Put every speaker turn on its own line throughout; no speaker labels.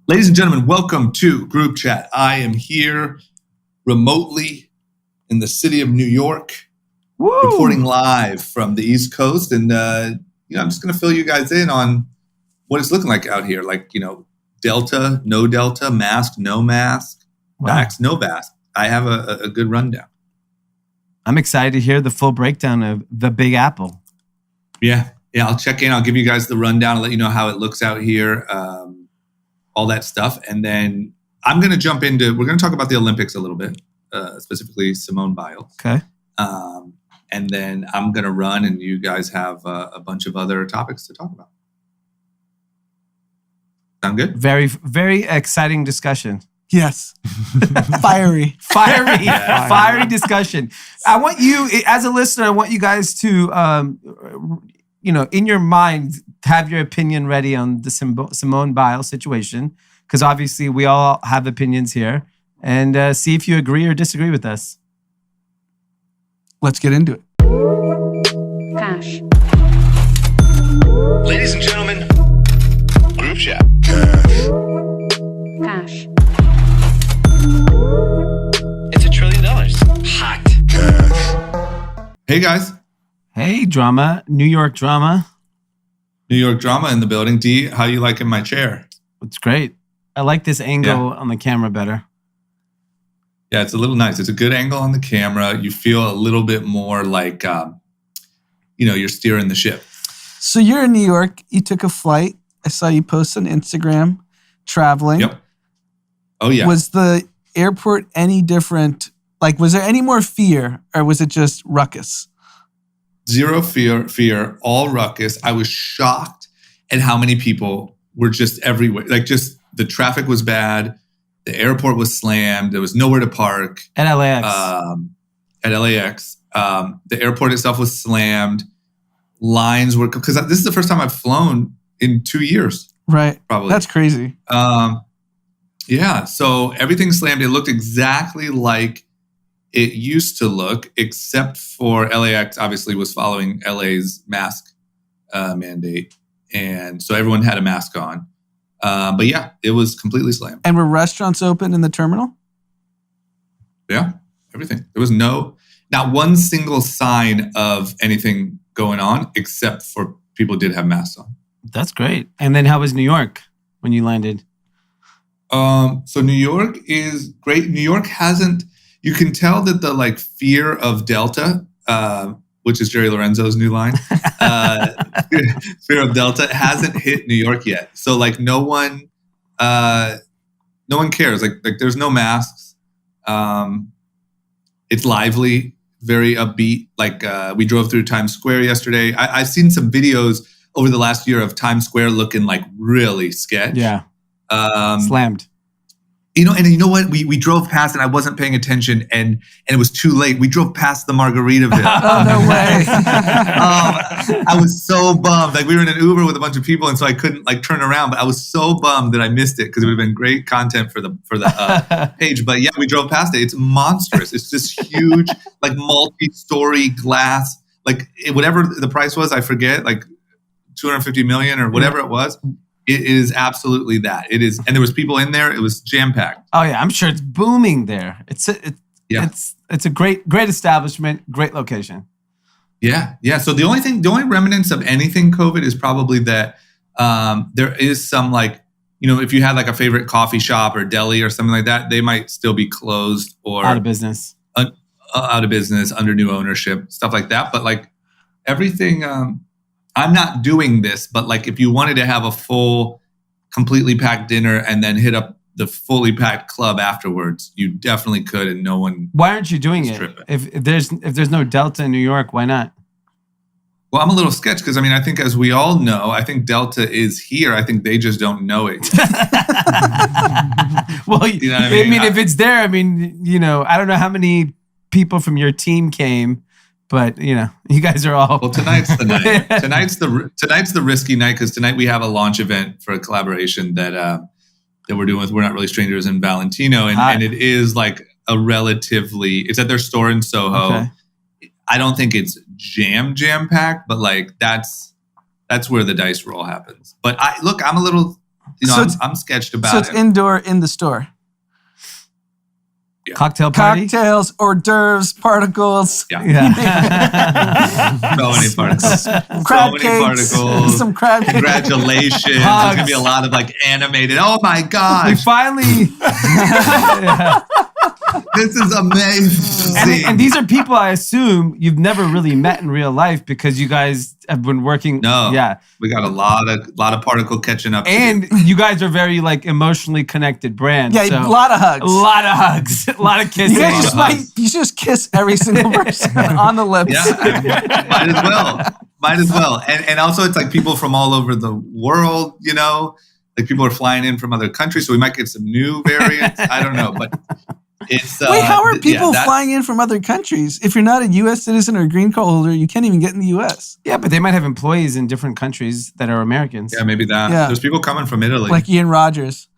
Ladies and gentlemen, welcome to Group Chat. I am here remotely in the city of New York, reporting live from the East Coast. And, I'm just going to fill you guys in on what it's looking like out here. Like, Delta, no Delta, mask, no mask, vax, no vax. I have a good rundown.
I'm excited to hear the full breakdown of the Big Apple.
Yeah, I'll check in. I'll give you guys the rundown. I'll let you know how it looks out here. All that stuff. And then we're going to talk about the Olympics a little bit, specifically Simone Biles.
Okay.
And then I'm going to run and you guys have a bunch of other topics to talk about. Sound good?
Very, very exciting discussion.
Yes. Fiery
discussion. I want you, as a listener, I want you guys to, in your mind, have your opinion ready on the Simone Biles situation, because obviously we all have opinions here, and see if you agree or disagree with us.
Let's get into it.
Cash.
Ladies and gentlemen, Group Chat.
Cash.
It's $1 trillion. Hot.
Hey guys.
Hey, drama. New York drama
in the building. Dee, how you liking my chair?
It's great. I like this angle on the camera better.
Yeah, it's a little nice. It's a good angle on the camera. You feel a little bit more like, you're steering the ship.
So you're in New York. You took a flight. I saw you post on Instagram, traveling.
Yep. Oh, yeah.
Was the airport any different? Like, was there any more fear, or was it just ruckus?
Zero fear, all ruckus. I was shocked at how many people were just everywhere. Like, just the traffic was bad. The airport was slammed. There was nowhere to park.
At LAX.
The airport itself was slammed. Lines were, because this is the first time I've flown in 2 years.
Right.
Probably.
That's crazy.
Yeah. So everything slammed. It looked exactly like it used to look, except for LAX obviously was following LA's mask mandate. And so everyone had a mask on. But yeah, it was completely slammed.
And were restaurants open in the terminal?
Yeah, everything. There was not one single sign of anything going on, except for people did have masks on.
That's great. And then how was New York when you landed?
So New York is great. New York hasn't, you can tell that the fear of Delta, which is Jerry Lorenzo's new line, fear of Delta hasn't hit New York yet. So no one cares. Like there's no masks. It's lively, very upbeat. We drove through Times Square yesterday. I've seen some videos over the last year of Times Square looking really sketch.
Yeah. Slammed.
And you know what? We drove past and I wasn't paying attention and it was too late. We drove past the Margaritaville.
Oh, no way.
I was so bummed. We were in an Uber with a bunch of people and so I couldn't turn around, but I was so bummed that I missed it because it would have been great content for the page. But yeah, we drove past it. It's monstrous. It's this huge, multi-story glass, whatever the price was, I forget, 250 million or whatever it was. It is absolutely that. It is, and there was people in there. It was jam packed.
Oh yeah, I'm sure it's booming there. It's a great establishment, great location.
Yeah. So the only remnants of anything COVID is probably that there is some if you had a favorite coffee shop or deli or something like that, they might still be closed or
out of business,
under new ownership, stuff like that. But everything. I'm not doing this, but if you wanted to have a full, completely packed dinner and then hit up the fully packed club afterwards, you definitely could, and no one.
Why aren't you doing it? If there's no Delta in New York, why not?
Well, I'm a little sketched because I think as we all know, I think Delta is here. I think they just don't know it.
Well, you know what I mean? If it's there, I don't know how many people from your team came. But you guys are all.
Well, tonight's the night. Tonight's the risky night because tonight we have a launch event for a collaboration that we're doing with We're Not Really Strangers in Valentino, and it is a relatively. It's at their store in Soho. Okay. I don't think it's jam packed, but that's where the dice roll happens. But I'm a little I'm sketched about
So it's indoor in the store.
Cocktail party?
Cocktails, hors d'oeuvres, particles.
Yeah.
So many particles.
Crab
so many
cakes.
particles.
Some crab cakes.
Congratulations. There's going to be a lot of like animated. Oh my
We
gosh.
finally... Yeah.
This is amazing.
And these are people I assume you've never really met in real life because you guys have been working.
No.
Yeah.
We got a lot of particle catching up.
And you guys are very like emotionally connected brand.
Yeah,
so
a lot of hugs.
A lot of hugs. A lot of kissing.
You just kiss every single person on the lips.
Yeah, might as well. Might as well. And also it's like people from all over the world, like people are flying in from other countries. So we might get some new variants. I don't know, but it's...
Wait, how are people flying in from other countries? If you're not a U.S. citizen or a green card holder, you can't even get in the U.S.
Yeah, but they might have employees in different countries that are Americans.
Yeah, maybe that.
Yeah.
There's people coming from Italy.
Like Ian Rogers.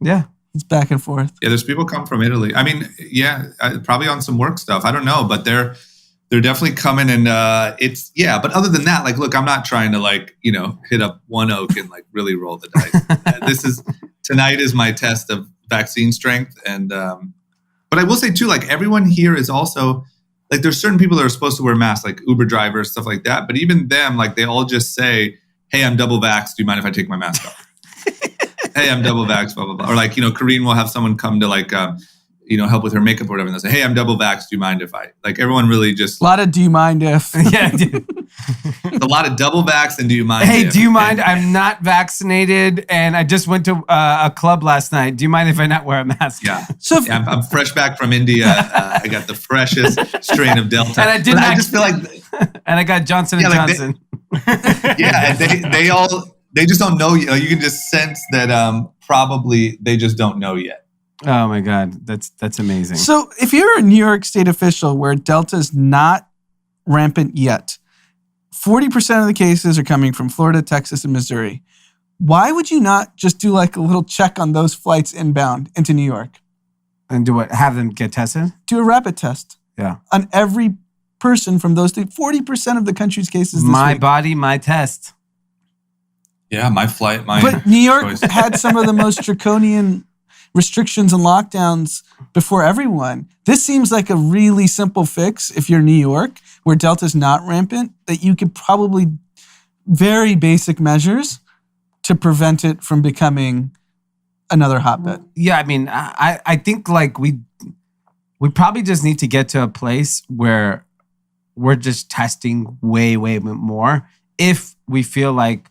Yeah.
He's back and forth.
Yeah, there's people come from Italy. I mean, yeah, probably on some work stuff. I don't know, but they're definitely coming, and but other than that, like, look, I'm not trying to like, hit up One Oak and like really roll the dice. Tonight is my test of vaccine strength, and but I will say too, like everyone here is also like, there's certain people that are supposed to wear masks, like Uber drivers, stuff like that. But even them, like they all just say, "Hey, I'm double vaxxed. Do you mind if I take my mask off?" Hey, I'm double vaxxed, blah, blah, blah. Or like, Kareen will have someone come to like, help with her makeup or whatever. And they'll say, hey, I'm double vaxxed. Do you mind if I, like everyone really just.
A lot of do you mind if.
Yeah, dude.
A lot of double vaxxed and do you mind
Hey,
if.
do you mind? I'm not vaccinated and I just went to a club last night. Do you mind if I not wear a mask?
Yeah. I'm fresh back from India. I got the freshest strain of Delta.
And I
just feel like.
And I got Johnson & Johnson.
And they just don't know. You can just sense that probably they just don't know yet.
Oh my God, that's amazing.
So if you're a New York State official where Delta is not rampant yet, 40% of the cases are coming from Florida, Texas, and Missouri. Why would you not just do like a little check on those flights inbound into New York?
And do what? Have them get tested?
Do a rapid test.
Yeah.
On every person from those 40% of the country's cases this
my
week.
body, my test.
Yeah, my flight, my
But New York
choice.
had some of the most draconian restrictions and lockdowns before everyone. This seems like a really simple fix if you're New York, where Delta's not rampant, that you could probably very basic measures to prevent it from becoming another hotbed.
Yeah, I mean, I think like we probably just need to get to a place where we're just testing way, way more. If we feel like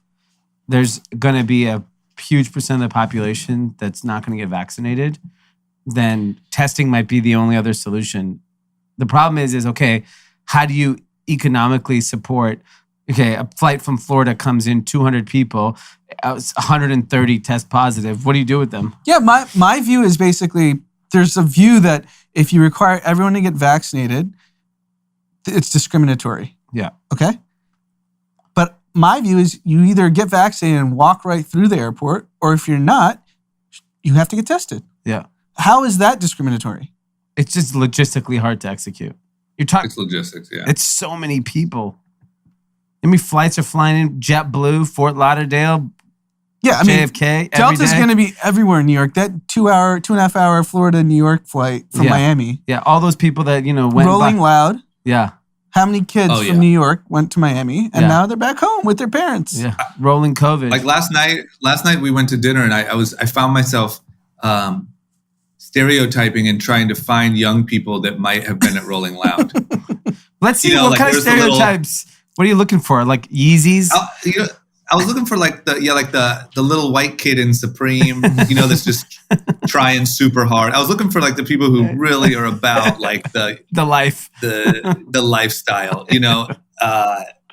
there's going to be a huge percent of the population that's not going to get vaccinated, then testing might be the only other solution. The problem is okay, how do you economically support, a flight from Florida comes in 200 people, 130 test positive. What do you do with them?
Yeah, my view is basically there's a view that if you require everyone to get vaccinated, it's discriminatory.
Yeah.
Okay? But my view is you either get vaccinated and walk right through the airport, or if you're not, you have to get tested.
Yeah.
How is that discriminatory?
It's just logistically hard to execute. You're talking.
It's logistics, yeah.
It's so many people. How many flights are flying in? JetBlue, Fort Lauderdale,
Yeah, I mean,
JFK.
Delta's going to be everywhere in New York. That 2.5 hour Florida New York flight from Miami.
Yeah, all those people that went
Rolling Loud.
Yeah.
How many kids from New York went to Miami and now they're back home with their parents?
Yeah, rolling COVID.
Like last night we went to dinner and I found myself stereotyping and trying to find young people that might have been at Rolling Loud.
Let's see what kind of stereotypes. What are you looking for? Like Yeezys?
I was looking for like the little white kid in Supreme, that's just trying super hard. I was looking for like the people who really are about like the
life,
the lifestyle,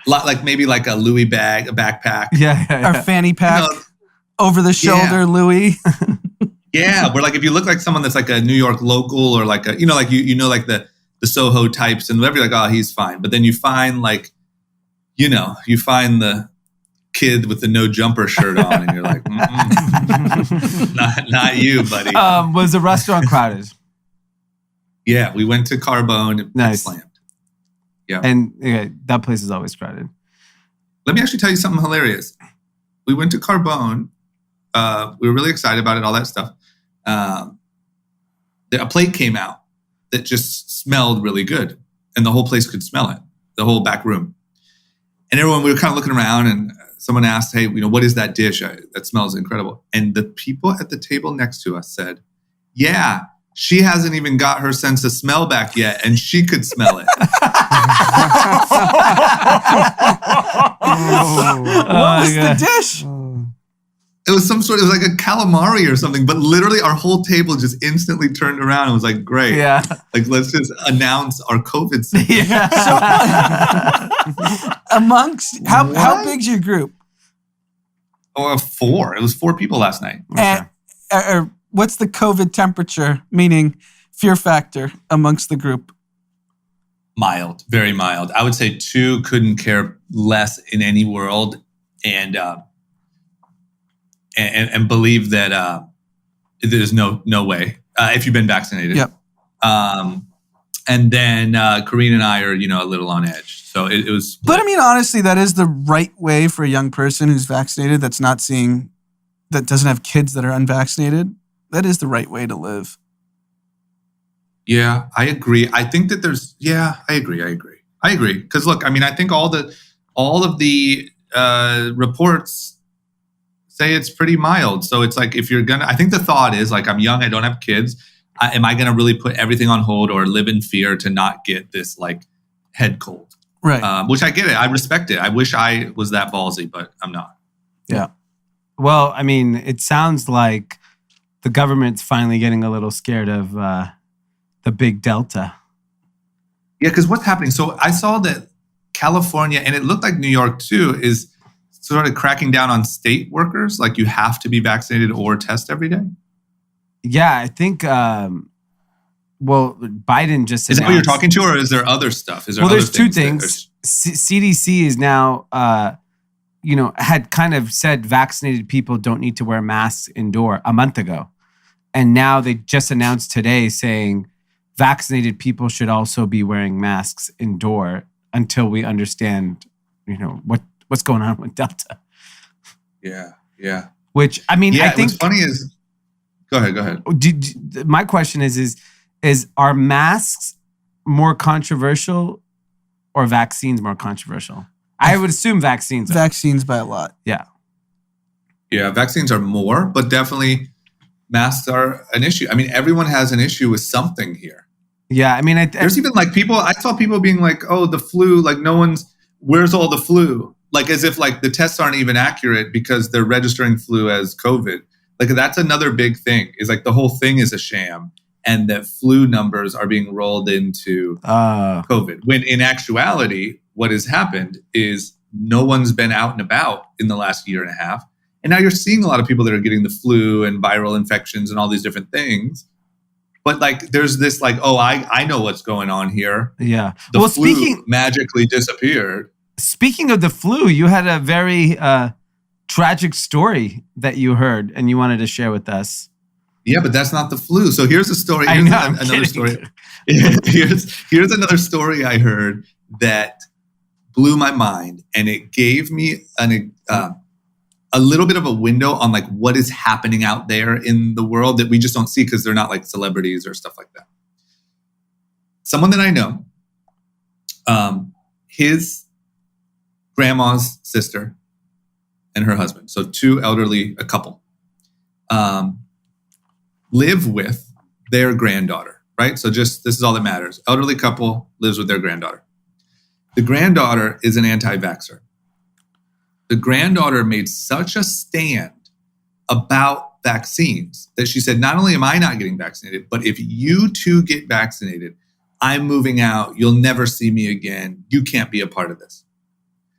like maybe like a Louis bag, a backpack,
Or fanny pack, over the shoulder Louis.
Yeah, where like if you look like someone that's like a New York local or like a like like the Soho types and whatever, you're like, oh, he's fine. But then you find like you find the kid with the no jumper shirt on, and you're like, not you, buddy.
Was the restaurant crowded?
Yeah, we went to Carbone.
Nice.
Slammed. Yeah,
and that place is always crowded.
Let me actually tell you something hilarious. We went to Carbone, we were really excited about it, all that stuff. A plate came out that just smelled really good, and the whole place could smell it, the whole back room. And everyone, we were kind of looking around, and someone asked, hey, what is that dish? That smells incredible. And the people at the table next to us said, yeah, she hasn't even got her sense of smell back yet, and she could smell it.
What was the dish?
It was it was like a calamari or something, but literally our whole table just instantly turned around and was like, great.
Yeah.
Like, let's just announce our COVID symptoms.
Yeah.
Amongst, how big's your group?
Oh, 4. It was 4 people last night.
And what's the COVID temperature, meaning fear factor amongst the group?
Mild, very mild. I would say 2 couldn't care less in any world, and believe that there's no way if you've been vaccinated.
Yep.
And then Karina and I are a little on edge. So it was.
But I mean, honestly, that is the right way for a young person who's vaccinated that doesn't have kids that are unvaccinated. That is the right way to live.
Yeah, I agree. I think that I agree. Because look, I mean, I think all of the reports say it's pretty mild. So it's like, if you're I think the thought is like, I'm young, I don't have kids. Am I going to really put everything on hold or live in fear to not get this like head cold?
Right.
Which I get it. I respect it. I wish I was that ballsy, but I'm not.
Yeah. Well, I mean, it sounds like the government's finally getting a little scared of the big Delta.
Yeah, because what's happening? So I saw that California, and it looked like New York too, is sort of cracking down on state workers. Like, you have to be vaccinated or test every day.
Yeah, I think, Biden just announced.
Is that what you're talking to, or is there other stuff?
There's 2 things. CDC is now, had kind of said vaccinated people don't need to wear masks indoor a month ago. And now they just announced today saying vaccinated people should also be wearing masks indoor until we understand, what's going on with Delta.
Yeah.
Which, I mean, I think
what's funny is, go ahead.
My question is are masks more controversial or vaccines more controversial? I would assume vaccines are.
Vaccines by a lot.
Yeah.
Yeah, vaccines are more, but definitely masks are an issue. I mean, everyone has an issue with something here.
Yeah, I mean,
there's even like I saw people being like, oh, the flu, like where's all the flu? Like, as if like the tests aren't even accurate because they're registering flu as COVID. Like, that's another big thing, is like the whole thing is a sham, and that flu numbers are being rolled into COVID. When in actuality, what has happened is no one's been out and about in the last year and a half. And now you're seeing a lot of people that are getting the flu and viral infections and all these different things. But like, there's this like, oh, I know what's going on here.
Yeah.
The flu magically disappeared.
Speaking of the flu, you had a very tragic story that you heard and you wanted to share with us.
Yeah, but that's not the flu. So here's a story.
I know, another
story. Here's another story I heard that blew my mind, and it gave me a little bit of a window on like what is happening out there in the world that we just don't see because they're not like celebrities or stuff like that. Someone that I know, his grandma's sister and her husband, so a couple, live with their granddaughter, right? So this is all that matters. Elderly couple lives with their granddaughter. The granddaughter is an anti-vaxxer. The granddaughter made such a stand about vaccines that she said, not only am I not getting vaccinated, but if you two get vaccinated, I'm moving out. You'll never see me again. You can't be a part of this.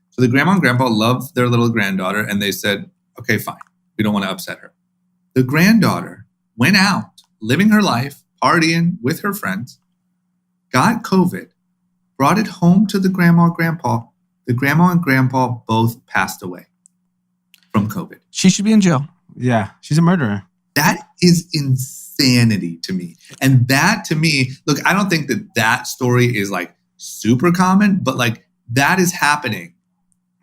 So the grandma and grandpa love their little granddaughter, and they said, okay, fine. We don't want to upset her. The granddaughter went out, living her life, partying with her friends, got COVID, brought it home to the grandma and grandpa. The grandma and grandpa both passed away from COVID.
She should be in jail.
Yeah, she's a murderer.
That is insanity to me. And that to me, look, I don't think that story is like super common, but like that is happening.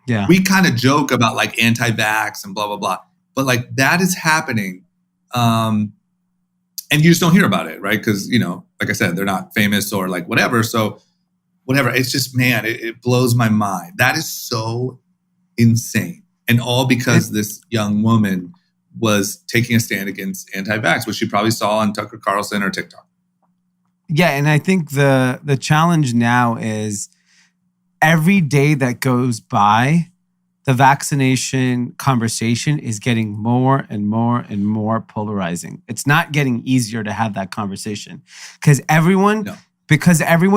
Yeah.
We kind of joke about like anti-vax and blah, blah, blah. but like that is happening. And you just don't hear about it, right? Because, like I said, they're not famous or like whatever. So whatever, it's just, man, it blows my mind. That is so insane. And all because this young woman was taking a stand against anti-vax, which she probably saw on Tucker Carlson or TikTok.
Yeah, and I think the challenge now is every day that goes by, the vaccination conversation is getting more and more and more polarizing. It's not getting easier to have that conversation because everyone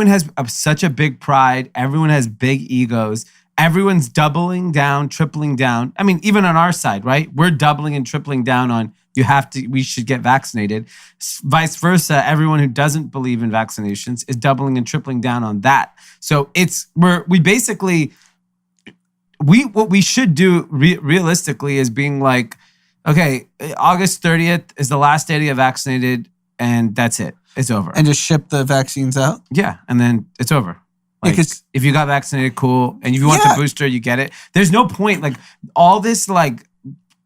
has such a big pride. Everyone has big egos. Everyone's doubling down, tripling down. I mean, even on our side, right? We're doubling and tripling down on we should get vaccinated. Vice versa, everyone who doesn't believe in vaccinations is doubling and tripling down on that. So what we should do realistically is being like, okay, August 30th is the last day to get vaccinated and that's it. It's over.
And just ship the vaccines out?
Yeah, and then it's over. Like,
Because
if you got vaccinated, cool. And if you want the booster, you get it. There's no point. Like all this like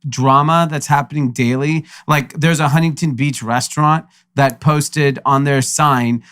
drama that's happening daily. Like there's a Huntington Beach restaurant that posted on their sign,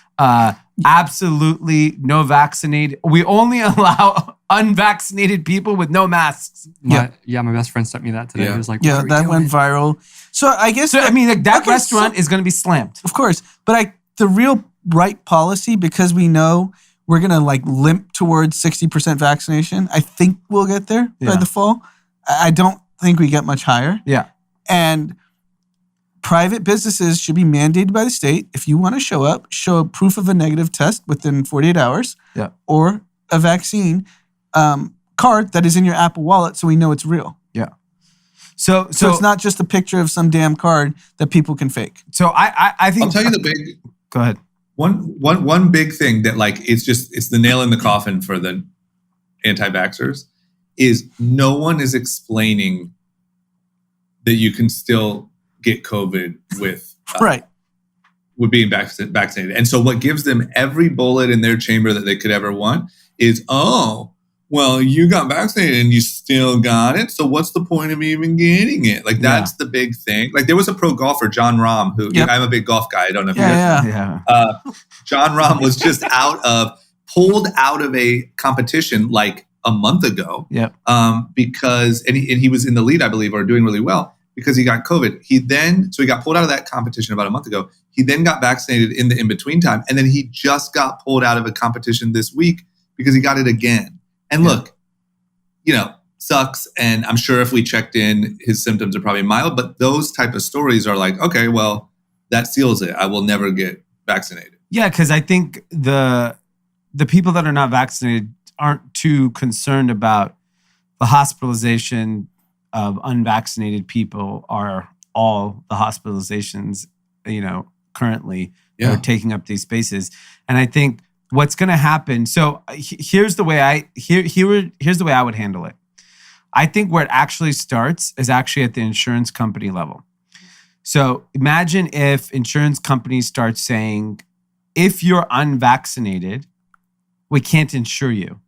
absolutely no vaccinated. We only allow unvaccinated people with no masks.
My best friend sent me that today. He was like,
yeah, that went viral. So I guess
that restaurant is going to be slammed.
Of course. But the real right policy, because we know we're going to like limp towards 60% vaccination. I think we'll get there by the fall. I don't think we get much higher.
Yeah.
And private businesses should be mandated by the state. If you want to show a proof of a negative test within 48 hours or a vaccine card that is in your Apple Wallet so we know it's real.
Yeah. So
it's not just a picture of some damn card that people can fake.
So I think
I'll tell you the big...
Go ahead.
One big thing that like it's the nail in the coffin for the anti-vaxxers is no one is explaining that you can still get COVID with being vaccinated. And so what gives them every bullet in their chamber that they could ever want is, well, you got vaccinated and you still got it. So what's the point of even getting it? Like that's the big thing. Like there was a pro golfer, John Rahm, who I'm a big golf guy. I don't know if you guys John Rahm was just pulled out of a competition like a month ago. Because he was in the lead, I believe, or doing really well because he got COVID. He got pulled out of that competition about a month ago. He then got vaccinated in the in-between time. And then he just got pulled out of a competition this week because he got it again. And look, sucks. And I'm sure if we checked in, his symptoms are probably mild. But those type of stories are like, okay, well, that seals it. I will never get vaccinated.
Yeah, because I think the people that are not vaccinated aren't too concerned about the hospitalization of unvaccinated people are all the hospitalizations, currently that are taking up these spaces. And I think what's going to happen. So here's the way here's the way I would handle it. I think where it actually starts is actually at the insurance company level. So imagine if insurance companies start saying, if you're unvaccinated, we can't insure you.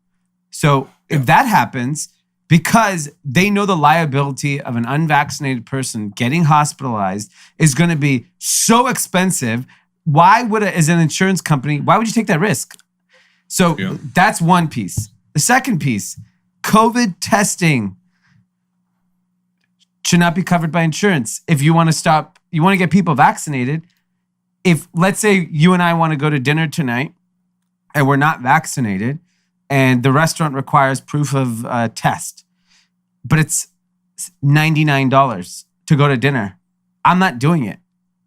So if that happens, because they know the liability of an unvaccinated person getting hospitalized is going to be so expensive, as an insurance company, why would you take that risk? So that's one piece. The second piece, COVID testing should not be covered by insurance. If you want to get people vaccinated, if let's say you and I want to go to dinner tonight and we're not vaccinated and the restaurant requires proof of test, but it's $99 to go to dinner, I'm not doing it.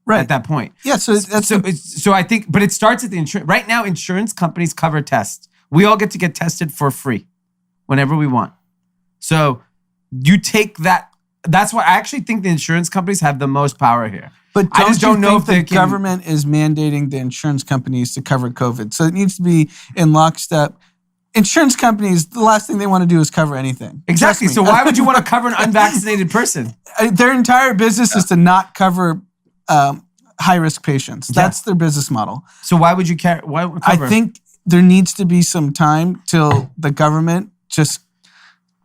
Right. At that point.
Yeah.
So I think, but it starts at the insurance. Right now, insurance companies cover tests. We all get to get tested for free whenever we want. So you take that. That's why I actually think the insurance companies have the most power here.
But I just don't know if the government is mandating the insurance companies to cover COVID. So it needs to be in lockstep. Insurance companies, the last thing they want to do is cover anything.
Exactly. So why would you want to cover an unvaccinated person?
Their entire business is to not cover high-risk patients. That's their business model.
So why would you care? Why cover?
I think there needs to be some time till the government just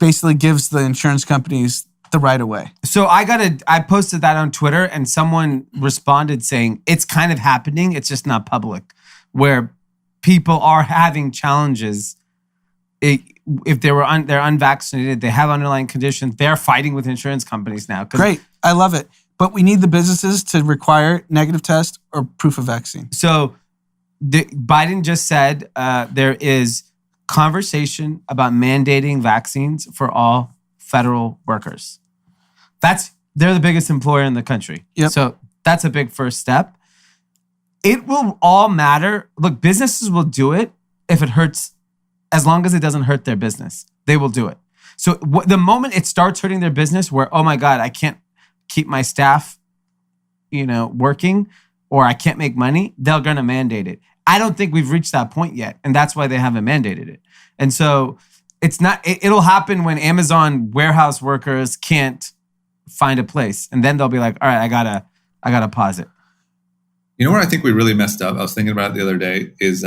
basically gives the insurance companies the right of way.
So I posted that on Twitter and someone responded saying it's kind of happening. It's just not public, where people are having challenges. If they're unvaccinated, they have underlying conditions. They're fighting with insurance companies now.
Great. I love it. But we need the businesses to require negative test or proof of vaccine.
So Biden just said there is conversation about mandating vaccines for all federal workers. They're the biggest employer in the country.
Yep.
So that's a big first step. It will all matter. Look, businesses will do it if it hurts, as long as it doesn't hurt their business. They will do it. So the moment it starts hurting their business where, oh my God, I can't keep my staff, working, or I can't make money, they're going to mandate it. I don't think we've reached that point yet. And that's why they haven't mandated it. And so it'll happen when Amazon warehouse workers can't find a place. And then they'll be like, all right, I gotta pause it.
You know where I think we really messed up? I was thinking about it the other day is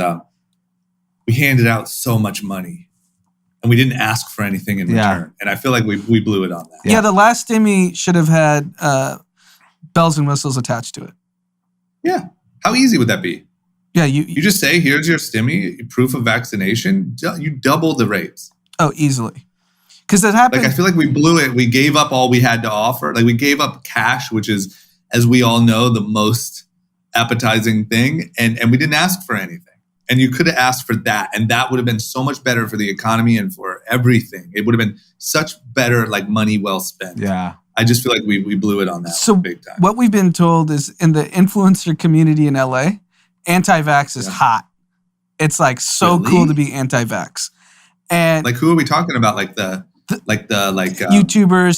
we handed out so much money and we didn't ask for anything in return. And I feel like we blew it on that.
Yeah, the last stimmy should have had bells and whistles attached to it.
Yeah. How easy would that be?
Yeah,
you just say, here's your stimmy, proof of vaccination. You double the rates.
Oh, easily. Because it happened.
Like, I feel like we blew it. We gave up all we had to offer. Like, we gave up cash, which is, as we all know, the most appetizing thing. And we didn't ask for anything. And you could have asked for that. And that would have been so much better for the economy and for everything. It would have been such better, like, money well spent.
Yeah.
I just feel like we blew it on that
so
one big time.
What we've been told is in the influencer community in LA, anti-vax is hot. It's like so
Really?
cool to be anti-vax. And
Like, who are we talking about? Like
YouTubers,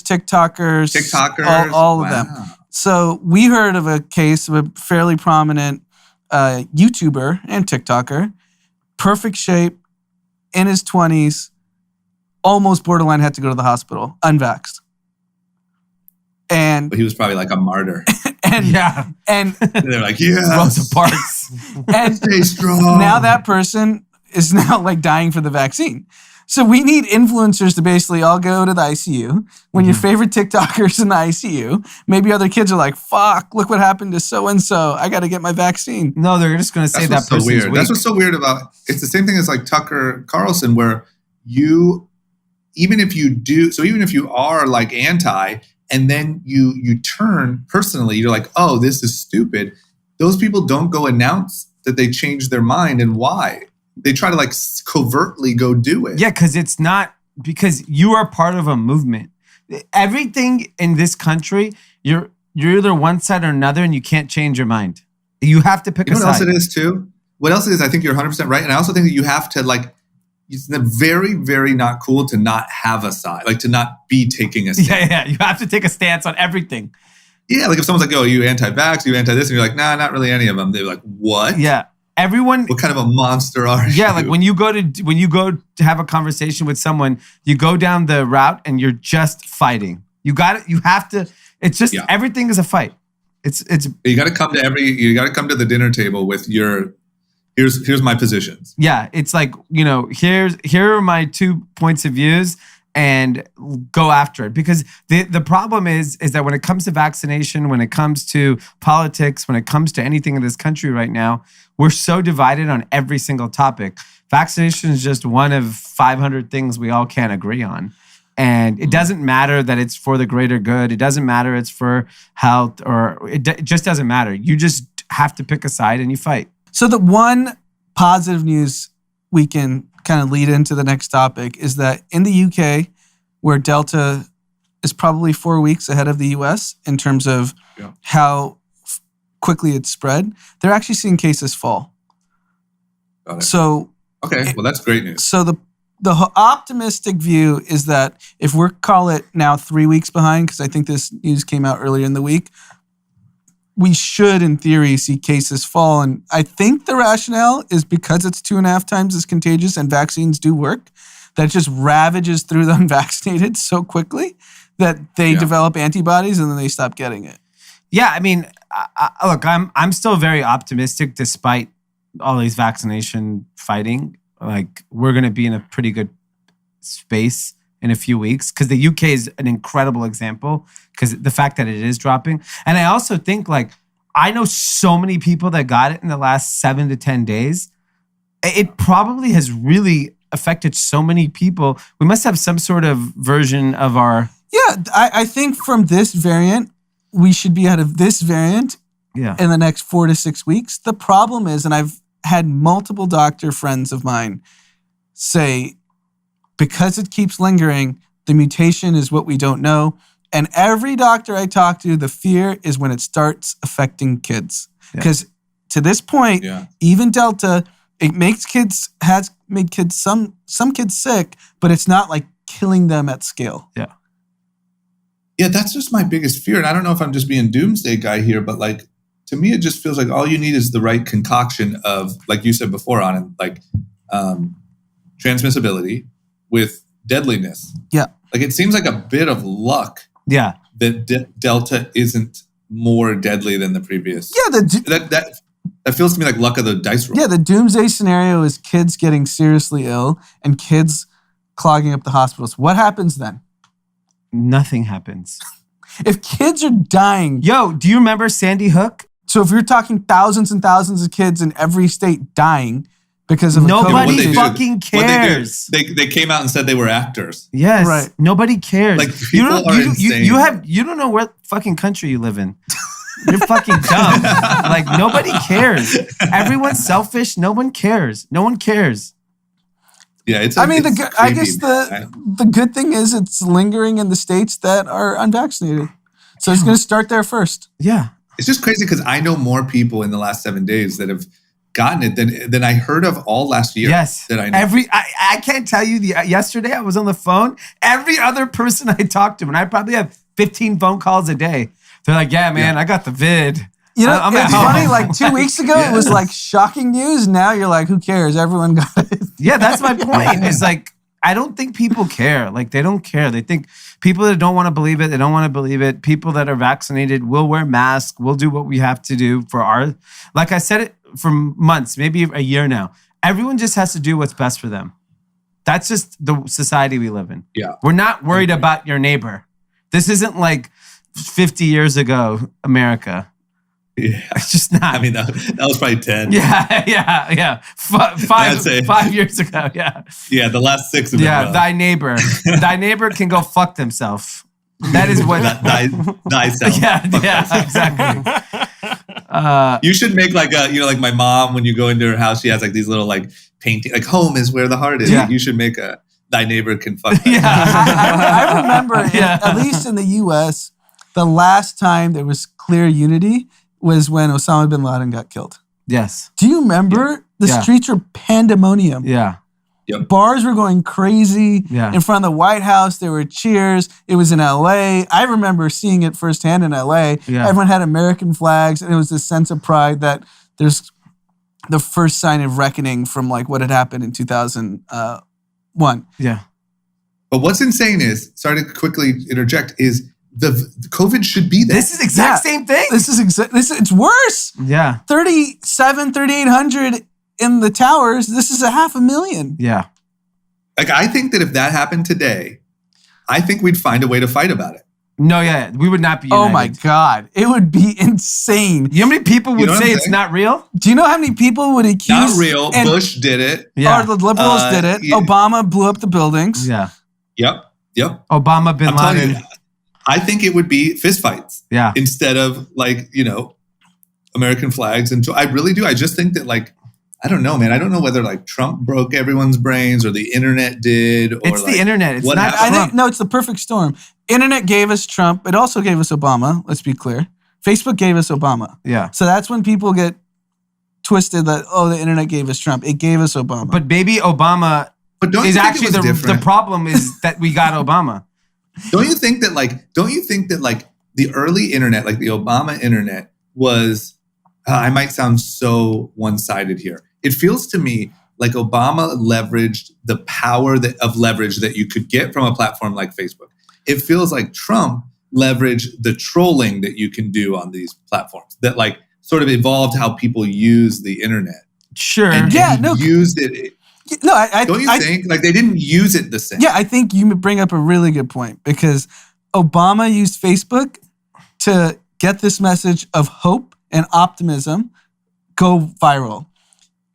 TikTokers, all of them. So we heard of a case of a fairly prominent YouTuber and TikToker, perfect shape, in his 20s, almost borderline had to go to the hospital, unvaxxed. And
But he was probably like a martyr.
and
They're like, yeah,
Rosa Parks.
and
stay strong.
now that person is now like dying for the vaccine. So we need influencers to basically all go to the ICU. When your favorite TikToker's in the ICU, maybe other kids are like, fuck, look what happened to so-and-so. I got to get my vaccine.
No, they're just going to say that
That's what's
person's
so weird.
weak.
That's what's so weird about it's the same thing as like Tucker Carlson, where even if you are like anti, and then you turn personally, you're like, oh, this is stupid. Those people don't go announce that they changed their mind and why. They try to like covertly go do it.
Yeah, because you are part of a movement. Everything in this country, you're either one side or another, and you can't change your mind. You have to pick a side.
You know what else it is too? What else it is? I think you're 100% right, and I also think that you have to like. It's very, very not cool to not have a side, like to not be taking a stand.
Yeah. You have to take a stance on everything.
Yeah, like if someone's like, "Oh, you anti-vax, you anti-this," and you're like, "Nah, not really any of them." They're like, "What?"
Yeah. Everyone.
What kind of a monster are you?
Yeah, like when you go to have a conversation with someone, you go down the route and you're just fighting. You got it. You have to. It's just everything is a fight. It's.
You got to come to the dinner table with your. Here's my positions.
Yeah, it's like, here are my 2 points of views and go after it. Because the problem is that when it comes to vaccination, when it comes to politics, when it comes to anything in this country right now, we're so divided on every single topic. Vaccination is just one of 500 things we all can't agree on. And it doesn't matter that it's for the greater good. It doesn't matter it's for health, or it just doesn't matter. You just have to pick a side and you fight.
So the one positive news we can kind of lead into the next topic is that in the UK, where Delta is probably 4 weeks ahead of the US in terms of how quickly it's spread, they're actually seeing cases fall.
Got it.
So
Okay, well that's great news.
So the optimistic view is that if we're call it now 3 weeks behind, because I think this news came out earlier in the week, we should, in theory, see cases fall. And I think the rationale is because it's 2.5 times as contagious and vaccines do work, that it just ravages through the unvaccinated so quickly that they develop antibodies and then they stop getting it.
Yeah, I mean, look, I'm still very optimistic despite all these vaccination fighting. Like, we're going to be in a pretty good space in a few weeks, because the UK is an incredible example because the fact that it is dropping. And I also think like, I know so many people that got it in the last 7 to 10 days. It probably has really affected so many people. We must have some sort of version of our...
Yeah, I think from this variant, we should be out of this variant in the next 4 to 6 weeks. The problem is, and I've had multiple doctor friends of mine say, because it keeps lingering, the mutation is what we don't know. And every doctor I talk to, the fear is when it starts affecting kids. Because to this point, even Delta, it makes kids, has made kids, some kids sick, but it's not like killing them at scale.
Yeah.
Yeah, that's just my biggest fear. And I don't know if I'm just being doomsday guy here, but like, to me, it just feels like all you need is the right concoction of, like you said before, on it, like transmissibility with deadliness. Yeah. Like it seems like a bit of luck.
Yeah.
That Delta isn't more deadly than the previous.
Yeah.
That feels to me like luck of the dice roll.
Yeah. The doomsday scenario is kids getting seriously ill and kids clogging up the hospitals. What happens then?
Nothing happens.
If kids are dying.
Yo, do you remember Sandy Hook?
So if you're talking thousands and thousands of kids in every state dying because of
nobody fucking cares.
They came out and said they were actors.
Yes, right. Nobody cares.
Like people are insane.
You don't know what fucking country you live in. You're fucking dumb. Like nobody cares. Everyone's selfish. No one cares. No one cares.
Yeah,
I guess the good thing is it's lingering in the states that are unvaccinated. So it's going to start there first.
Yeah.
It's just crazy because I know more people in the last 7 days that have gotten it than I heard of all last year.
Yes.
That I know.
I can't tell you yesterday I was on the phone. Every other person I talked to, and I probably have 15 phone calls a day. They're like, yeah, man, I got the vid.
You know, it's funny, like 2 weeks ago, it was like shocking news. Now you're like, who cares? Everyone got it.
Yeah, that's my point. It's like, I don't think people care. Like, they don't care. They think people that don't want to believe it, they don't want to believe it. People that are vaccinated will wear masks. We'll do what we have to do for our, like I said it for months, maybe a year now. Everyone just has to do what's best for them. That's just the society we live in.
Yeah.
We're not worried about your neighbor. This isn't like 50 years ago, America.
Yeah.
It's just not.
I mean, that was probably 10.
Yeah. 5 years ago, yeah.
Yeah, the last 6 have been rough.
Thy neighbor can go fuck themselves. That is what...
Thyself.
Yeah, exactly.
You should make like like my mom, when you go into her house, she has like these little like painting, like home is where the heart is. Yeah. You should make thy neighbor can fuck themselves.
Yeah. I remember, at least in the U.S., the last time there was clear unity was when Osama bin Laden got killed.
Yes.
Do you remember? The streets were pandemonium.
Yeah.
Yep.
Bars were going crazy.
Yeah.
In front of the White House, there were cheers. It was in LA. I remember seeing it firsthand in LA.
Yeah.
Everyone had American flags, and it was this sense of pride that there's the first sign of reckoning from like what had happened in 2001.
Yeah.
But what's insane is, sorry to quickly interject, is the COVID should be there.
This is exact same thing.
It's worse.
Yeah.
3,800 in the towers. This is 500,000.
Yeah.
Like, I think that if that happened today, I think we'd find a way to fight about it.
No, yeah. We would not be united.
Oh my God. It would be insane.
You know how many people would say it's not real?
Do you know how many people would accuse?
Not real. Bush did it.
Yeah. Or the liberals did it. Yeah. Obama blew up the buildings.
Yeah.
Yep.
Obama bin Laden.
I think it would be fistfights.
Yeah.
Instead of like, American flags. And so I really do. I just think that like, I don't know, man. I don't know whether like Trump broke everyone's brains or the internet did. Or
it's the internet. It's not
I think, no, it's the perfect storm. Internet gave us Trump. It also gave us Obama. Let's be clear. Facebook gave us Obama.
Yeah.
So that's when people get twisted that, the internet gave us Trump. It gave us Obama.
But maybe Obama is actually the problem is that we got Obama.
Don't you think that the early internet, like the Obama internet was, I might sound so one-sided here. It feels to me like Obama leveraged the power of leverage that you could get from a platform like Facebook. It feels like Trump leveraged the trolling that you can do on these platforms that like sort of evolved how people use the internet.
Sure.
And used it.
No, I
Don't you think? Like they didn't use it the same.
Yeah, I think you bring up a really good point because Obama used Facebook to get this message of hope and optimism go viral.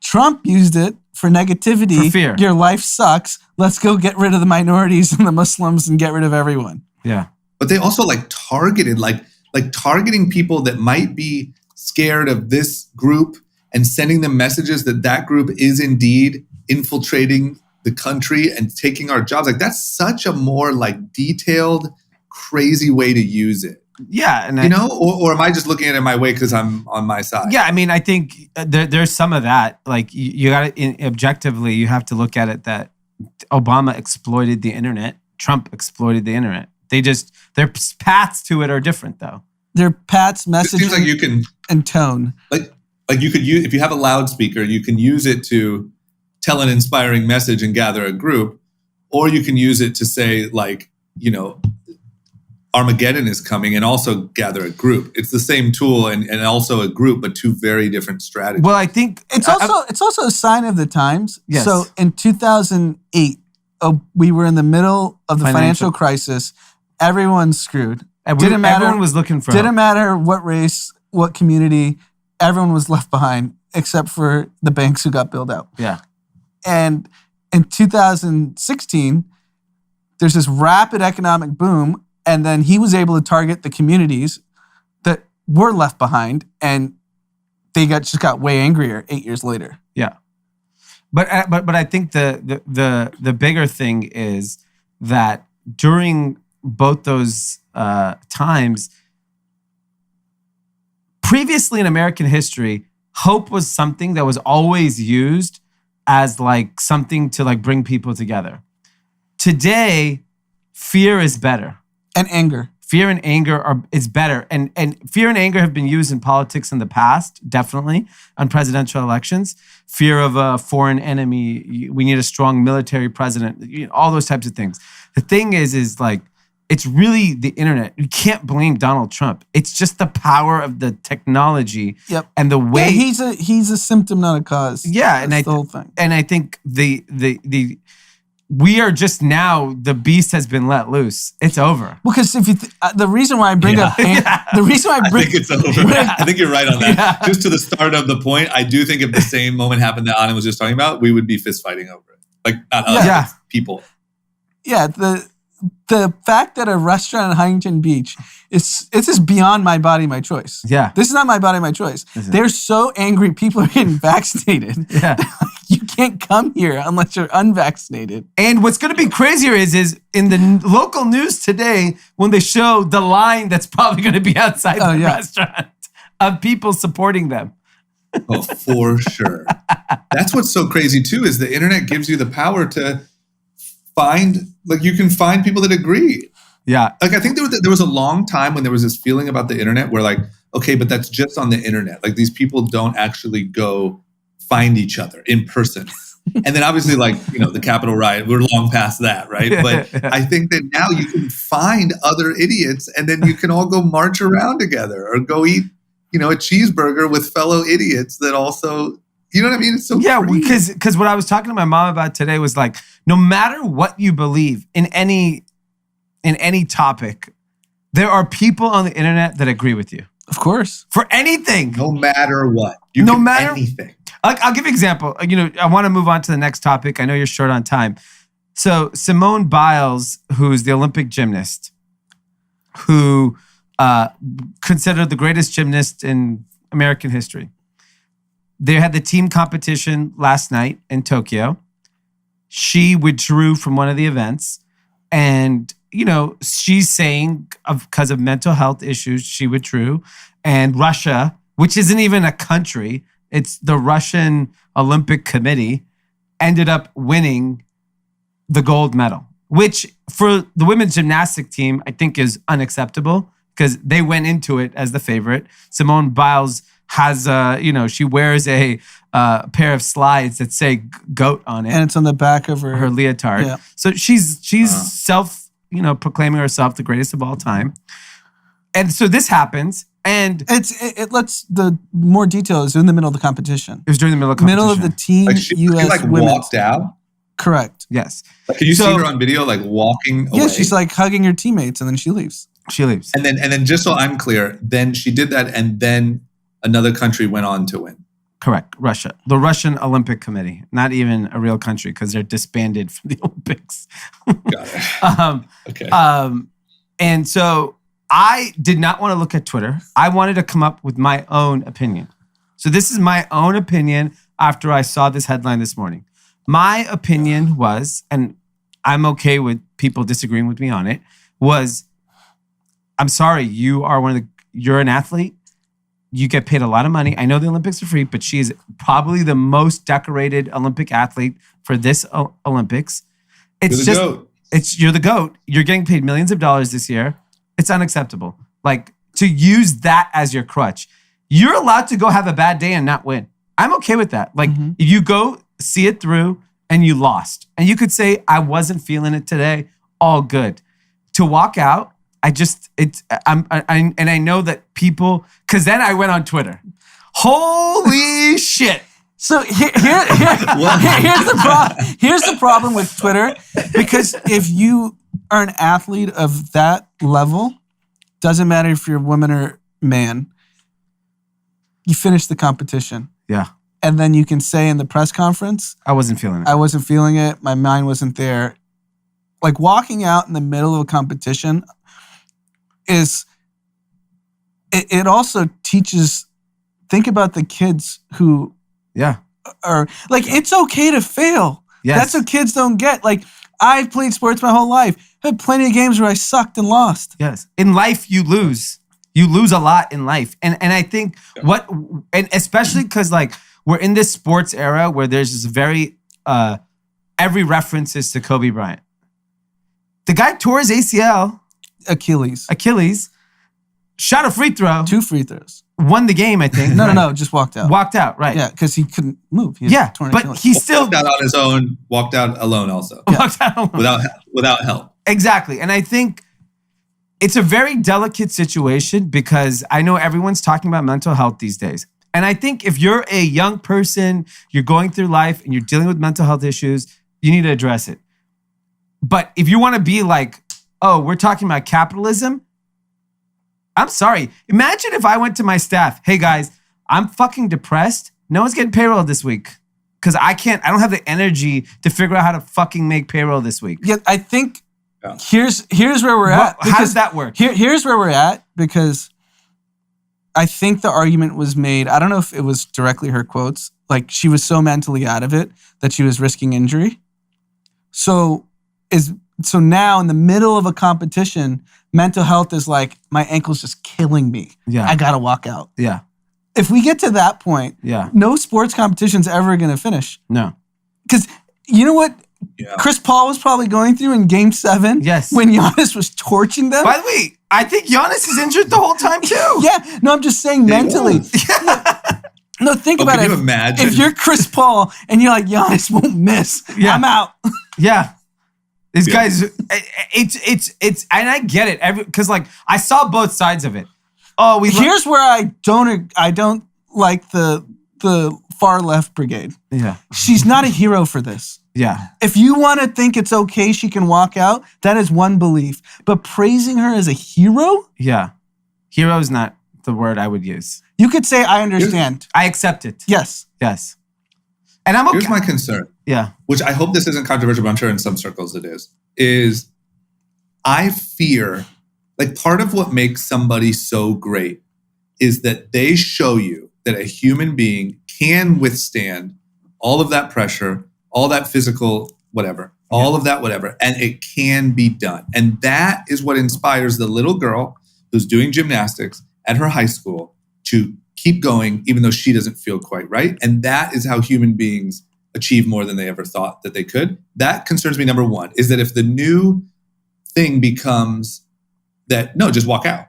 Trump used it for negativity.
For fear.
Your life sucks. Let's go get rid of the minorities and the Muslims and get rid of everyone.
Yeah.
But they also like targeted, like targeting people that might be scared of this group and sending them messages that group is indeed infiltrating the country and taking our jobs. Like that's such a more like detailed, crazy way to use it.
Yeah. And
or am I just looking at it my way because I'm on my side?
Yeah. I mean, I think there's some of that. Like you got to, objectively, you have to look at it that Obama exploited the internet. Trump exploited the internet. Their paths to it are different though.
Their paths, messaging,
it seems like you can,
and tone.
Like you could use, if you have a loudspeaker, you can use it to tell an inspiring message and gather a group, or you can use it to say like, Armageddon is coming and also gather a group. It's the same tool and also a group, but two very different strategies.
Well, I think
it's also a sign of the times.
Yes.
So in 2008, we were in the middle of the financial crisis. Everyone's screwed.
Didn't matter. Everyone was looking for
Didn't
help.
matter what race, what community. Everyone was left behind except for the banks who got bailed out.
Yeah.
And in 2016, there's this rapid economic boom, and then he was able to target the communities that were left behind, and they just got way angrier 8 years later.
Yeah. But I think the bigger thing is that during both those times, previously in American history, hope was something that was always used as like something to like bring people together. Today, fear is better.
And anger.
Fear and anger is better. And fear and anger have been used in politics in the past, definitely, on presidential elections. Fear of a foreign enemy. We need a strong military president. All those types of things. The thing is like, it's really the internet. You can't blame Donald Trump. It's just the power of the technology and the way
he's a symptom, not a cause.
Yeah,
that's the whole thing.
And I think the we are just now, the beast has been let loose. It's over.
Because if you the reason why I bring up the reason why I
think it's over. I think you're right on that. Yeah. Just to the start of the point, I do think if the same moment happened that Anna was just talking about, we would be fist fighting over it. Like not us, people. Yeah,
the fact that a restaurant in Huntington Beach it's just beyond my body, my choice.
Yeah.
This is not my body, my choice. They're so angry people are getting vaccinated.
Yeah.
You can't come here unless you're unvaccinated.
And what's going to be crazier is in the local news today, when they show the line that's probably going to be outside the restaurant of people supporting them.
Oh, for sure. That's what's so crazy too, is the internet gives you the power to you can find people that agree.
Yeah.
Like I think there was a long time when there was this feeling about the internet where like, okay, but that's just on the internet. Like these people don't actually go find each other in person. And then obviously like, the Capitol riot, we're long past that, right? But I think that now you can find other idiots and then you can all go march around together or go eat, a cheeseburger with fellow idiots that also, you know what I mean? It's so crazy.
because what I was talking to my mom about today was like, no matter what you believe in any topic, there are people on the internet that agree with you.
Of course.
For anything.
No matter what. Anything.
I'll give you an example. I want to move on to the next topic. I know you're short on time. So Simone Biles, who's the Olympic gymnast, who considered the greatest gymnast in American history. They had the team competition last night in Tokyo. She withdrew from one of the events. And, she's saying because of mental health issues, she withdrew. And Russia, which isn't even a country, it's the Russian Olympic Committee, ended up winning the gold medal, which for the women's gymnastic team, I think is unacceptable because they went into it as the favorite. Simone Biles has she wears a pair of slides that say GOAT on it.
And it's on the back of her
leotard. Yeah. So she's proclaiming herself the greatest of all time. And so this happens. And
let's the more detail is in the middle of the competition.
It was during the middle of the competition.
Middle of the team
She
U.S.
like
women's.
walked out.
Correct.
Yes.
Like, can you see her on video like walking away?
Yeah, she's like hugging her teammates and then she leaves.
She leaves.
And then just so I'm clear, then she did that and then another country went on to win.
Correct. Russia. The Russian Olympic Committee. Not even a real country because they're disbanded from the Olympics.
Got it. Okay.
And so I did not want to look at Twitter. I wanted to come up with my own opinion. So this is my own opinion after I saw this headline this morning. My opinion was, and I'm okay with people disagreeing with me on it, was, I'm sorry, you're an athlete. You get paid a lot of money. I know the Olympics are free, but she is probably the most decorated Olympic athlete for this Olympics. You're the GOAT. You're getting paid millions of dollars this year. It's unacceptable. Like, to use that as your crutch. You're allowed to go have a bad day and not win. I'm okay with that. Like, if you go see it through and you lost, and you could say, I wasn't feeling it today, all good. To walk out, I know that people, because then I went on Twitter. Holy shit.
So here's the problem with Twitter, because if you are an athlete of that level, doesn't matter if you're a woman or man, you finish the competition.
Yeah.
And then you can say in the press conference,
I wasn't feeling it.
I wasn't feeling it. My mind wasn't there. Like, walking out in the middle of a competition it also teaches, think about the kids who are like, it's okay to fail.
Yes.
That's what kids don't get. Like, I've played sports my whole life. I had plenty of games where I sucked and lost.
Yes. In life, you lose. You lose a lot in life. And I think and especially because like we're in this sports era where there's this very, every reference is to Kobe Bryant. The guy tore his ACL. Achilles. Shot a free throw.
2 free throws.
Won the game, I think.
No, just walked out.
Walked out, right.
Yeah, because he couldn't move.
But he still
walked out on his own, walked out alone also.
Walked out alone.
Without help.
Exactly. And I think it's a very delicate situation because I know everyone's talking about mental health these days. And I think if you're a young person, you're going through life and you're dealing with mental health issues, you need to address it. But if you want to be like, oh, we're talking about capitalism, I'm sorry. Imagine if I went to my staff, hey guys, I'm fucking depressed. No one's getting payroll this week. Because I don't have the energy to figure out how to fucking make payroll this week.
Yeah, I think here's where we're at.
How does that work?
Here's where we're at, because I think the argument was made, I don't know if it was directly her quotes, like she was so mentally out of it that she was risking injury. So now in the middle of a competition, mental health is like, my ankle's just killing me.
Yeah.
I gotta walk out.
Yeah.
If we get to that point, no sports competition's ever gonna finish.
No.
Because you know what Chris Paul was probably going through in Game 7?
Yes.
When Giannis was torching them?
By the way, I think Giannis is injured the whole time too.
Yeah. No, I'm just saying mentally. No, think about it.
Can you imagine?
If you're Chris Paul and you're like, Giannis won't miss, I'm out.
Yeah. These guys, it's, and I get it, because like I saw both sides of it. Oh,
here's where I don't like the far left brigade.
Yeah,
she's not a hero for this.
Yeah,
if you want to think it's okay, she can walk out. That is one belief, but praising her as a hero,
hero is not the word I would use.
You could say, I understand.
I accept it.
Yes.
And I'm okay.
Here's my concern.
Yeah.
Which I hope this isn't controversial, but I'm sure in some circles it is I fear, like, part of what makes somebody so great is that they show you that a human being can withstand all of that pressure, all that physical whatever, all of that whatever, and it can be done. And that is what inspires the little girl who's doing gymnastics at her high school to keep going, even though she doesn't feel quite right. And that is how human beings achieve more than they ever thought that they could. That concerns me. Number one is that if the new thing becomes that, no, just walk out.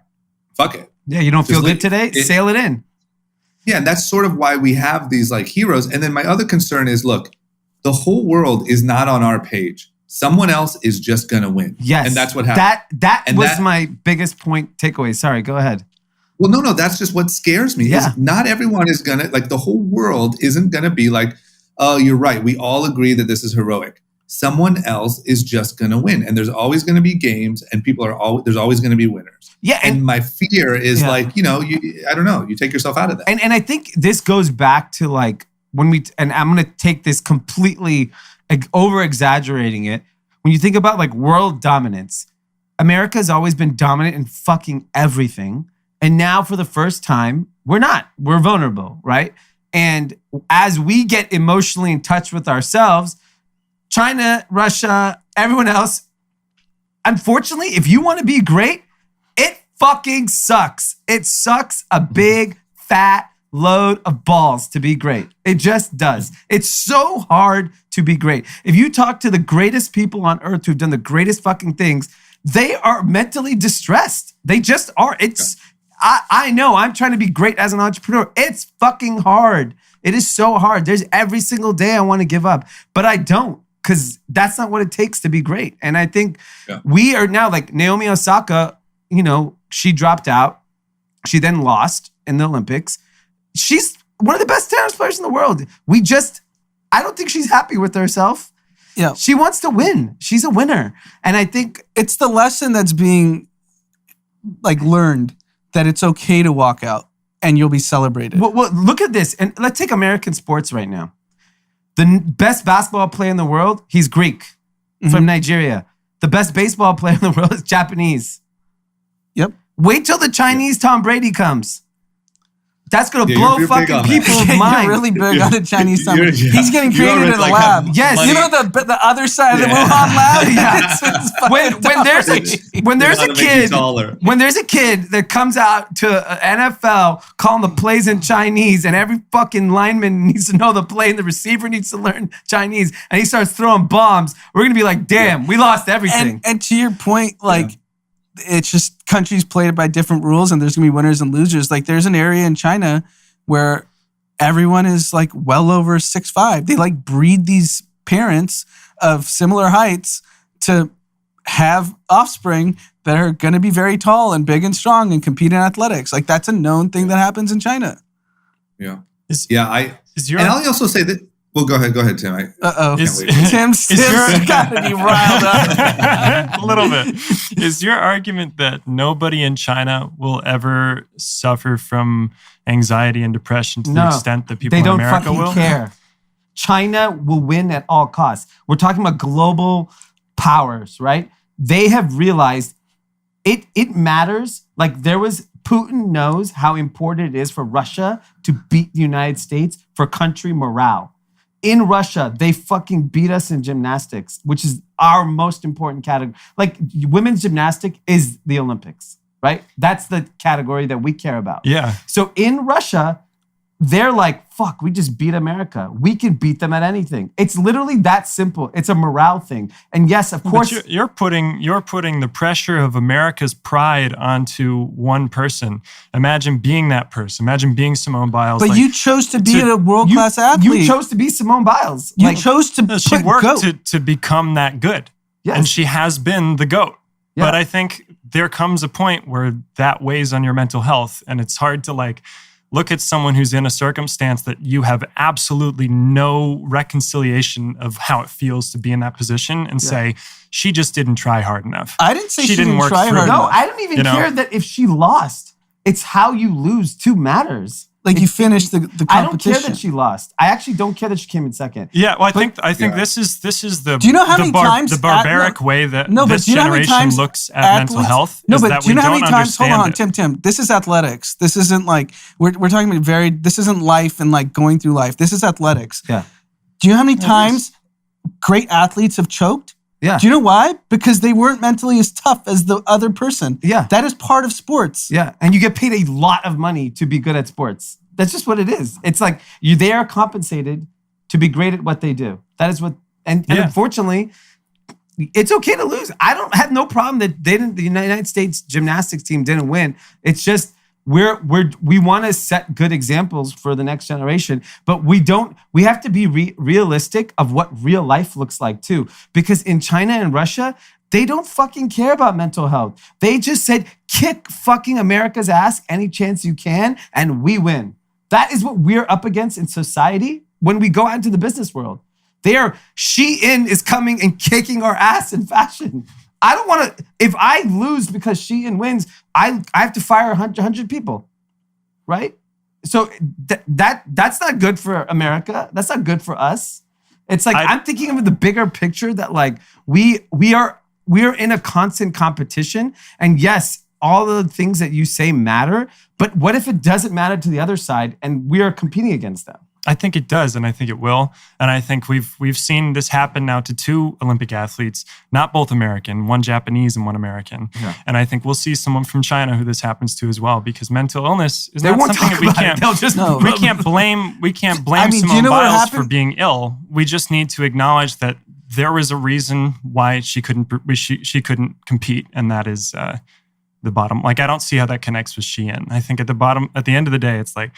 Fuck it.
Yeah, you don't feel good today? Sail it in.
Yeah, and that's sort of why we have these like heroes. And then my other concern is, look, the whole world is not on our page. Someone else is just going to win.
Yes.
And that's what happened.
That was my biggest point takeaway. Sorry, go ahead.
Well, no, that's just what scares me.
Yeah.
Is not everyone is gonna, like, the whole world isn't gonna be like, oh, you're right. We all agree that this is heroic. Someone else is just gonna win, and there's always gonna be games, and there's always gonna be winners.
Yeah,
and my fear is I don't know, you take yourself out of that.
And I think this goes back to like and I'm gonna take this completely over exaggerating it. When you think about like world dominance, America has always been dominant in fucking everything. And now for the first time, we're not. We're vulnerable, right? And as we get emotionally in touch with ourselves, China, Russia, everyone else, unfortunately, if you want to be great, it fucking sucks. It sucks a big, fat load of balls to be great. It just does. It's so hard to be great. If you talk to the greatest people on earth who've done the greatest fucking things, they are mentally distressed. They just are. I know I'm trying to be great as an entrepreneur. It's fucking hard. It is so hard. There's every single day I want to give up, but I don't, because that's not what it takes to be great. And I think we are now like Naomi Osaka, she dropped out. She then lost in the Olympics. She's one of the best tennis players in the world. I don't think she's happy with herself.
Yeah.
She wants to win. She's a winner. And I think
it's the lesson that's being like learned, that it's okay to walk out and you'll be celebrated.
Well, look at this. And let's take American sports right now. The best basketball player in the world, he's Greek from Nigeria. The best baseball player in the world is Japanese.
Yep.
Wait till the Chinese Tom Brady comes. That's going to blow
you're
fucking people's minds.
You're really big on the Chinese Tom Brady. He's getting created in the lab.
Yes.
You know the other side of the Wuhan lab?
When there's a kid that comes out to NFL calling the plays in Chinese, and every fucking lineman needs to know the play and the receiver needs to learn Chinese, and he starts throwing bombs, we're going to be like, damn, we lost everything.
And to your point, it's just countries play it by different rules, and there's going to be winners and losers. Like there's an area in China where everyone is like well over 6'5". They like breed these parents of similar heights to have offspring that are going to be very tall and big and strong and compete in athletics. Like that's a known thing that happens in China.
Yeah. And I'll also say that. Well, go ahead, Tim.
Tim's got to be riled up.
A little bit. Is your argument that nobody in China will ever suffer from anxiety and depression to the extent that people in America will?
They don't fucking care. China will win at all costs. We're talking about global powers, right? They have realized it matters. Like Putin knows how important it is for Russia to beat the United States for country morale. In Russia, they fucking beat us in gymnastics, which is our most important category. Like women's gymnastics is the Olympics, right? That's the category that we care about.
Yeah.
So in Russia, they're like, fuck, we just beat America. We can beat them at anything. It's literally that simple. It's a morale thing. And yes, of course.
But you're putting the pressure of America's pride onto one person. Imagine being that person. Imagine being Simone Biles.
But you chose to be a world-class athlete.
You chose to be Simone Biles.
You chose to
she worked to become that good.
Yes.
And she has been the GOAT.
Yeah.
But I think there comes a point where that weighs on your mental health. And it's hard to look at someone who's in a circumstance that you have absolutely no reconciliation of how it feels to be in that position and say, she just didn't try hard enough.
I didn't say she didn't
work
try hard enough.
No, I don't even care that if she lost. It's how you lose too matters.
Like you finished the competition.
I don't care that she lost. I actually don't care that she came in second.
Yeah, well, I think this is the
do you know how many times
the barbaric way that this
do you know
generation looks at mental health?
No,
is
but
that
do you know how many times? Hold on,
it.
Tim. This is athletics. This isn't like we're talking about this isn't life and like going through life. This is athletics.
Yeah.
Do you know how many times great athletes have choked?
Yeah.
Do you know why? Because they weren't mentally as tough as the other person.
Yeah.
That is part of sports.
Yeah. And you get paid a lot of money to be good at sports. That's just what it is. It's like they are compensated to be great at what they do. That is what, and unfortunately, it's okay to lose. I don't have no problem that the United States gymnastics team didn't win. It's just we want to set good examples for the next generation, but we have to be realistic of what real life looks like too. Because in China and Russia, They don't fucking care about mental health. They just said, kick fucking America's ass any chance you can, and we win. That is what we're up against in society when we go out into the business world. Shein is coming and kicking our ass in fashion. I don't want to, if I lose because Shein wins, I have to fire 100 people, right? So that's not good for America. That's not good for us. It's like, I'm thinking of the bigger picture that like we're in a constant competition. And yes, all the things that you say matter, but what if it doesn't matter to the other side and we are competing against them?
I think it does, and I think it will. And I think we've seen this happen now to 2 Olympic athletes, not both American, one Japanese and one American. Yeah. And I think we'll see someone from China who this happens to as well, because mental illness is not something that we can't. We can't blame Simone Biles for being ill. We just need to acknowledge that there was a reason why she couldn't compete, and that is the bottom. Like, I don't see how that connects with Shein. I think at the end of the day, it's like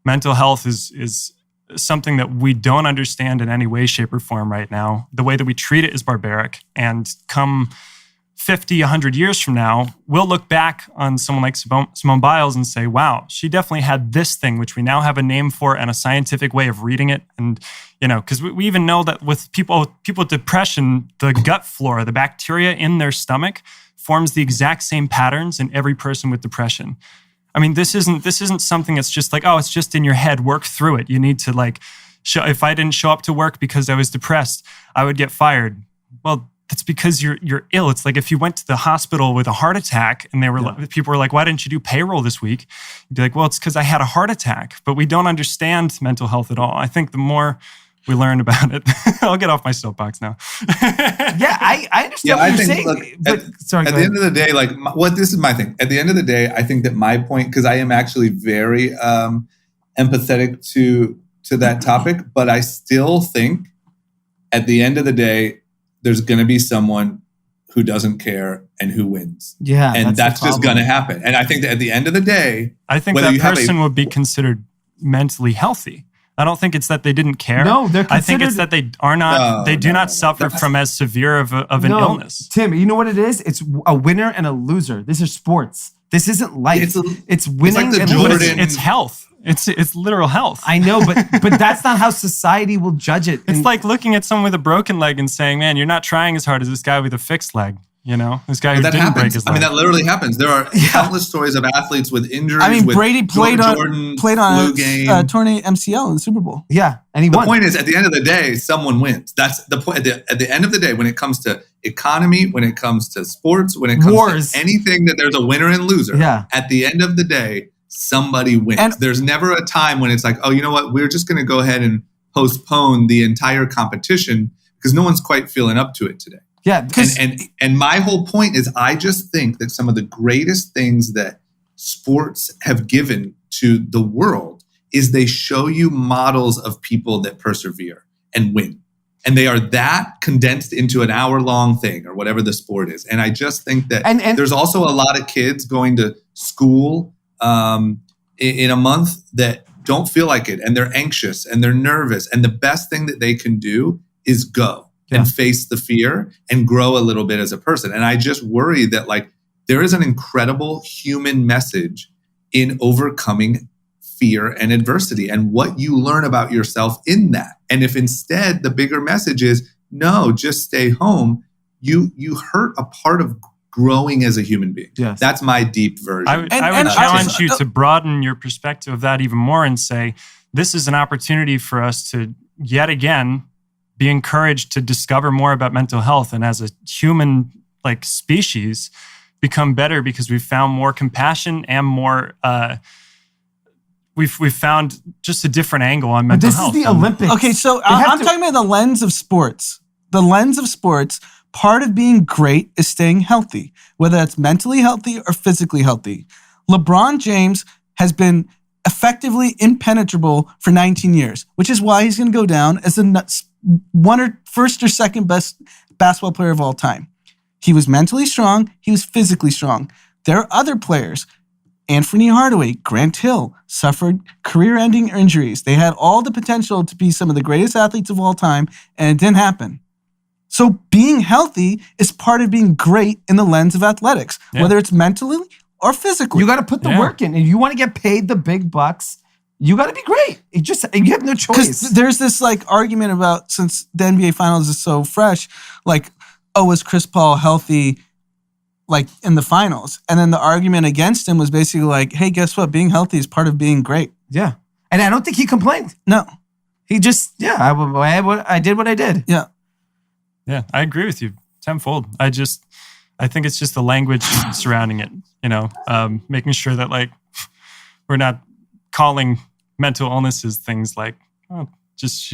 mental health is something that we don't understand in any way, shape, or form right now. The way that we treat it is barbaric. And come 50, 100 years from now, we'll look back on someone like Simone Biles and say, wow, she definitely had this thing, which we now have a name for and a scientific way of reading it. And, because we even know that with people with depression, the gut flora, the bacteria in their stomach forms the exact same patterns in every person with depression. I mean, this isn't something that's just like, oh, it's just in your head. Work through it. You need to if I didn't show up to work because I was depressed, I would get fired. Well, that's because you're ill. It's like if you went to the hospital with a heart attack and people were like, why didn't you do payroll this week? You'd be like, well, it's because I had a heart attack. But we don't understand mental health at all. I think the more we learn about it, I'll get off my soapbox now.
Yeah, I understand what you're saying.
Look, at the end of the day, this is my thing. At the end of the day, I think that my point, because I am actually very empathetic to that topic, but I still think at the end of the day, there's going to be someone who doesn't care and who wins. Yeah, and that's just going to happen. And I think that at the end of the day,
I think that person would be considered mentally healthy. I don't think it's that they didn't care.
No, they're considered.
I think it's that they are not. They do not suffer from as severe of an illness.
Tim, you know what it is? It's a winner and a loser. This is sports. This isn't life. It's winning
like
and
losing.
It's health. It's literal health.
I know, but that's not how society will judge it.
It's like looking at someone with a broken leg and saying, "Man, you're not trying as hard as this guy with a fixed leg." This guy who didn't break his leg.
I mean, that literally happens. There are countless stories of athletes with injuries.
I mean, Brady played on
a
torn MCL in the Super Bowl.
Yeah, and he won.
The point is, at the end of the day, someone wins. That's the point. At the end of the day, when it comes to economy, when it comes to sports, when it comes to anything that there's a winner and loser, at the end of the day, somebody wins. And there's never a time when it's like, oh, you know what? We're just going to go ahead and postpone the entire competition because no one's quite feeling up to it today.
Yeah,
and my whole point is I just think that some of the greatest things that sports have given to the world is they show you models of people that persevere and win. And they are that condensed into an hour-long thing or whatever the sport is. And I just think that there's also a lot of kids going to school in a month that don't feel like it. And they're anxious and they're nervous. And the best thing that they can do is go. And face the fear and grow a little bit as a person. And I just worry that there is an incredible human message in overcoming fear and adversity and what you learn about yourself in that. And if instead the bigger message is, no, just stay home, you hurt a part of growing as a human being. Yes. That's my deep version.
I would challenge you to broaden your perspective of that even more and say, this is an opportunity for us to yet again be encouraged to discover more about mental health and as a human species become better because we've found more compassion and more we've found just a different angle on mental health.
This is the Olympics.
Okay, so I'm talking about the lens of sports. The lens of sports, part of being great is staying healthy, whether that's mentally healthy or physically healthy. LeBron James has been effectively impenetrable for 19 years, which is why he's going to go down as the first or second best basketball player of all time. He was mentally strong. He was physically strong. There are other players. Anthony Hardaway, Grant Hill, suffered career-ending injuries. They had all the potential to be some of the greatest athletes of all time, and it didn't happen. So being healthy is part of being great in the lens of athletics, whether it's mentally or physically.
You got to put the work in. And you want to get paid the big bucks, you got to be great. You have no choice.
Because there's this like argument about, since the NBA Finals is so fresh, like, oh, is Chris Paul healthy like in the finals? And then the argument against him was basically like, hey, guess what? Being healthy is part of being great.
Yeah. And I don't think he complained.
No.
He just, I did what I did.
Yeah.
Yeah, I agree with you tenfold. I think it's just the language surrounding it, making sure that like we're not calling mental illnesses things like, oh, just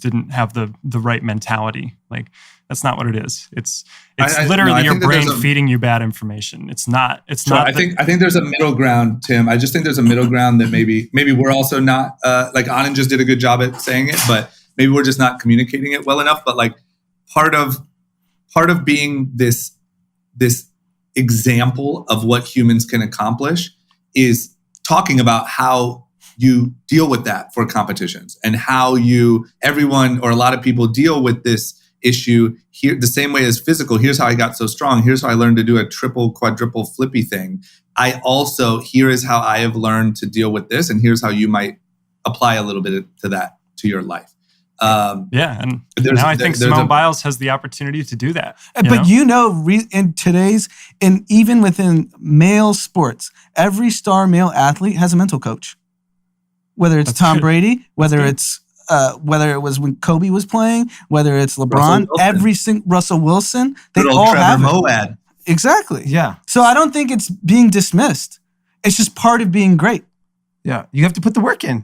didn't have the right mentality. Like that's not what it is. It's literally your brain feeding you bad information. It's not.
I think there's a middle ground, Tim. I just think there's a middle ground that maybe we're also not like Anand just did a good job at saying it, but maybe we're just not communicating it well enough. But like part of being this example of what humans can accomplish is talking about how you deal with that for competitions and how everyone or a lot of people deal with this issue here the same way as physical. Here's how I got so strong. Here's how I learned to do a triple, quadruple flippy thing. Here is how I have learned to deal with this. And here's how you might apply a little bit to that to your life. And
now I think Simone Biles has the opportunity to do that.
But even within male sports, every star male athlete has a mental coach. Whether it's Tom Brady, whether it was when Kobe was playing, whether it's LeBron, Russell Wilson, they all have it. Exactly.
Yeah.
So I don't think it's being dismissed. It's just part of being great.
Yeah. You have to put the work in.